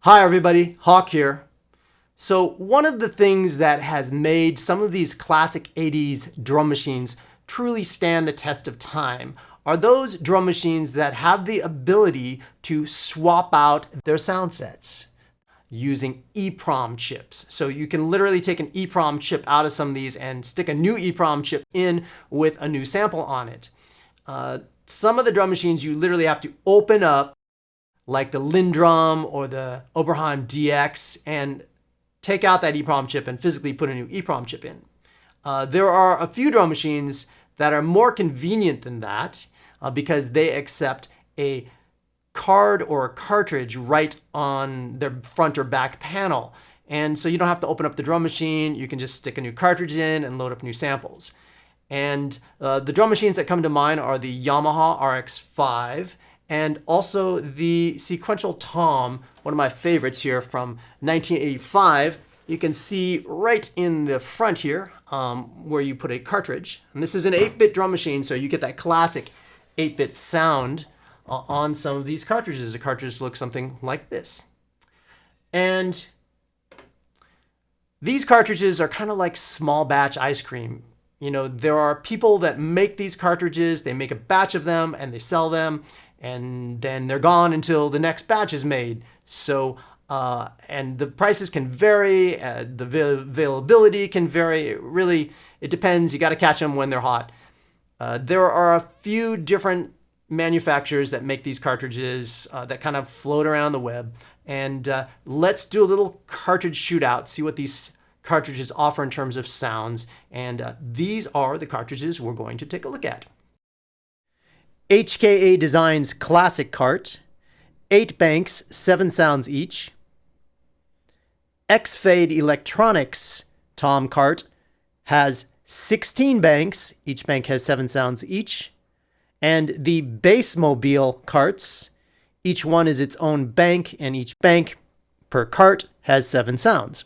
Hi everybody, Hawk here. So one of the things that has made some of these classic 80s drum machines truly stand the test of time are those drum machines that have the ability to swap out their sound sets using EPOM chips. So you can literally take an EPOM chip out of some of these and stick a new EPOM chip in with a new sample on it. Some of the drum machines you literally have to open up, like the Lindrum or the Oberheim DX, and take out that EPROM chip and physically put a new EPROM chip in. There are a few drum machines that are more convenient than that because they accept a card or a cartridge right on their front or back panel. And so you don't have to open up the drum machine. You can just stick a new cartridge in and load up new samples. And the drum machines that come to mind are the Yamaha RX-5 and also the Sequential TOM, one of my favorites here from 1985. You can see right in the front here where you put a cartridge. And this is an 8-bit drum machine, so you get that classic 8-bit sound on some of these cartridges. The cartridge looks something like this. And these cartridges are kind of like small batch ice cream. You know, there are people that make these cartridges, they make a batch of them and they sell them, and then they're gone until the next batch is made. So, and the prices can vary, the availability can vary. Really, it depends. You got to catch them when they're hot. There are a few different manufacturers that make these cartridges that kind of float around the web. And let's do a little cartridge shootout, see what these cartridges offer in terms of sounds. And these are the cartridges we're going to take a look at. HKA Design's Classic Cart, 8 banks, 7 sounds each. Exfade Electronics Tom Cart has 16 banks, each bank has 7 sounds each. And the Bassmobile carts, each one is its own bank, and each bank per cart has 7 sounds.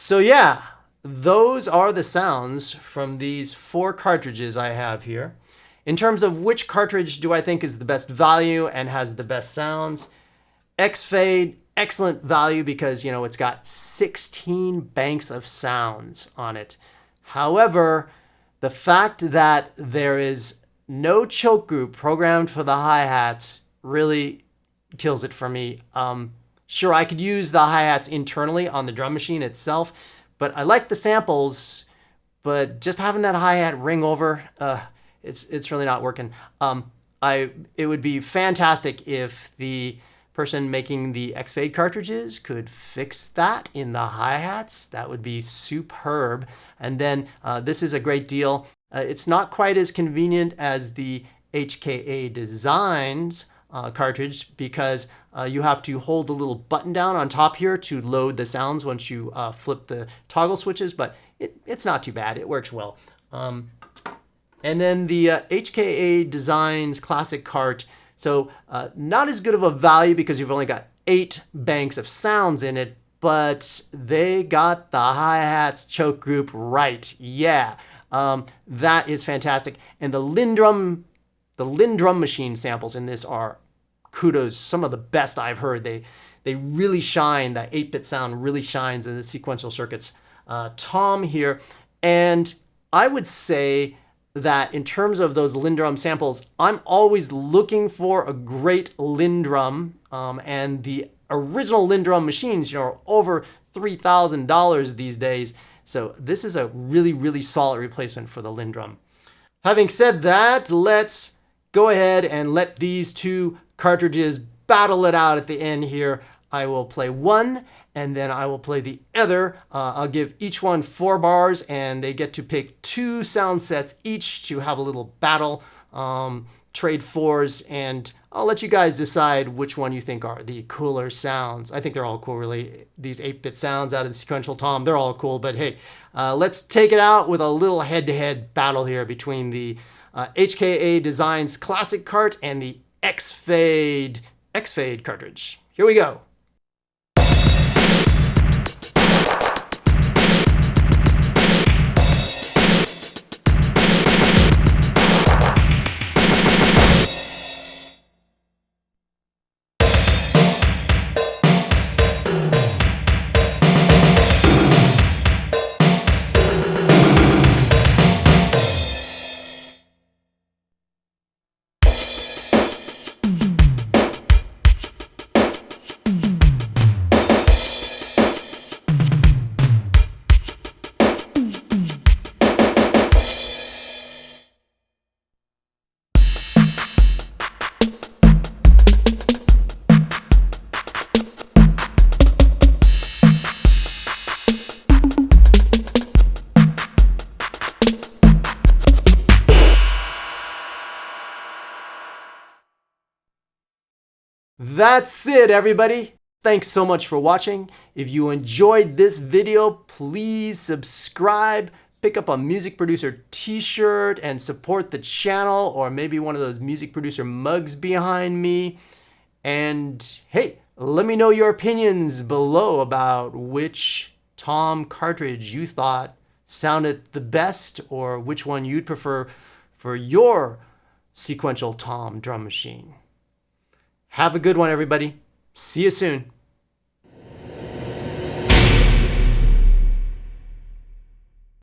So yeah, those are the sounds from these 4 cartridges I have here. In terms of which cartridge do I think is the best value and has the best sounds, Exfade, excellent value because, you know, it's got 16 banks of sounds on it. However, the fact that there is no choke group programmed for the hi-hats really kills it for me. Sure, I could use the hi-hats internally on the drum machine itself, but I like the samples, but just having that hi-hat ring over, it's really not working. It would be fantastic if the person making the Exfade cartridges could fix that in the hi-hats. That would be superb. And then this is a great deal. It's not quite as convenient as the HKA Designs cartridge because you have to hold the little button down on top here to load the sounds once you flip the toggle switches, but it's not too bad. It works well. And then the HKA Designs Classic Cart. So not as good of a value because you've only got 8 banks of sounds in it, but they got the hi-hats choke group right. Yeah, that is fantastic. And the Lindrum machine samples in this are kudos, some of the best I've heard. They really shine. That 8-bit sound really shines in the sequential circuits. Tom here, and I would say that in terms of those Lindrum samples, I'm always looking for a great Lindrum, and the original Lindrum machines, you know, are over $3,000 these days. So this is a really, really solid replacement for the Lindrum. Having said that, let's go ahead and let these 2 cartridges battle it out at the end here. I will play one and then I will play the other. I'll give each one 4 bars and they get to pick 2 sound sets each to have a little battle, trade 4s, and I'll let you guys decide which one you think are the cooler sounds. I think they're all cool, really. These 8-bit sounds out of the Sequential Tom, they're all cool, but hey, let's take it out with a little head-to-head battle here between the HKA Designs Classic Cart and the Exfade cartridge. Here we go. That's it, everybody. Thanks so much for watching. If you enjoyed this video, please subscribe, pick up a Music Producer t-shirt and support the channel, or maybe one of those Music Producer mugs behind me. And hey, let me know your opinions below about which Tom cartridge you thought sounded the best, or which one you'd prefer for your Sequential Tom drum machine. Have a good one, everybody. See you soon.